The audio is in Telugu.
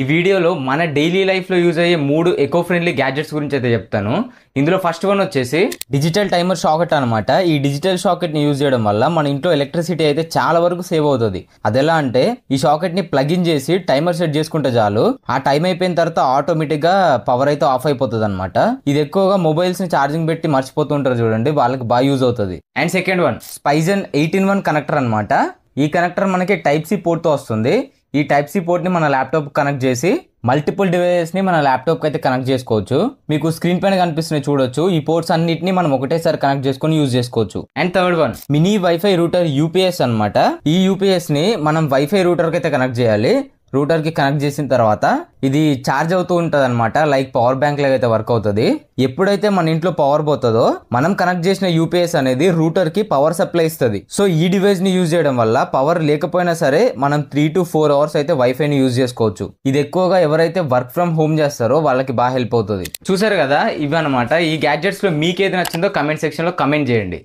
ఈ వీడియోలో మన డైలీ లైఫ్లో యూజ్ అయ్యే 3 ఎకో ఫ్రెండ్లీ గ్యాడ్జెట్స్ గురించి అయితే చెప్తాను. ఇందులో ఫస్ట్ వన్ వచ్చేసి డిజిటల్ టైమర్ సాకెట్ అనమాట. ఈ డిజిటల్ సాకెట్ని యూజ్ చేయడం వల్ల మన ఇంట్లో ఎలక్ట్రిసిటీ అయితే చాలా వరకు సేవ్ అవుతుంది. అది ఎలా అంటే ఈ సాకెట్ని ప్లగ్ ఇన్ చేసి టైమర్ సెట్ చేసుకుంటే చాలు, ఆ టైం అయిపోయిన తర్వాత ఆటోమేటిక్గా పవర్ అయితే ఆఫ్ అయిపోతుంది అనమాట. ఇది ఎక్కువగా మొబైల్స్ని ఛార్జింగ్ పెట్టి మర్చిపోతుంటారు చూడండి, వాళ్ళకి బాగా యూజ్ అవుతుంది. And second one Spigen 8-in-1 connector అనమాట. ఈ కనెక్టర్ మనకి టైప్ సి పోర్ట్తో వస్తుంది. ఈ టైప్ సి పోర్ట్ని మన ల్యాప్టాప్ కనెక్ట్ చేసి మల్టిపుల్ డివైసెస్ని మన ల్యాప్టాప్కి అయితే కనెక్ట్ చేసుకోవచ్చు. మీకు స్క్రీన్ పైన కనిపిస్తున్నాయి చూడొచ్చు. ఈ పోర్ట్స్ అన్నిటిని మనం ఒకటేసారి కనెక్ట్ చేసుకొని యూజ్ చేసుకోవచ్చు. And third one mini wifi router UPS అనమాట. ఈ యూపీఎస్ ని మనం వైఫై రూటర్కి అయితే కనెక్ట్ చేయాలి. రూటర్ కి కనెక్ట్ చేసిన తర్వాత ఇది ఛార్జ్ అవుతూ ఉంటుంది అనమాట. లైక్ పవర్ బ్యాంక్ లాగా అయితే వర్క్ అవుతుంది. ఎప్పుడైతే మన ఇంట్లో పవర్ పోతుందో మనం కనెక్ట్ చేసిన యూపీఎస్ అనేది రూటర్ కి పవర్ సప్లై ఇస్తుంది. సో ఈ డివైస్ ని యూజ్ చేయడం వల్ల పవర్ లేకపోయినా సరే మనం 3 to 4 hours అయితే వైఫై ని యూజ్ చేసుకోవచ్చు. ఇది ఎక్కువగా ఎవరైతే వర్క్ ఫ్రమ్ హోమ్ చేస్తారో వాళ్ళకి బాగా హెల్ప్ అవుతుంది. చూసారు కదా, ఇవి అనమాట ఈ గ్యాడ్జెట్స్ లో మీకు ఏది నచ్చిందో కమెంట్ సెక్షన్ లో కమెంట్ చేయండి.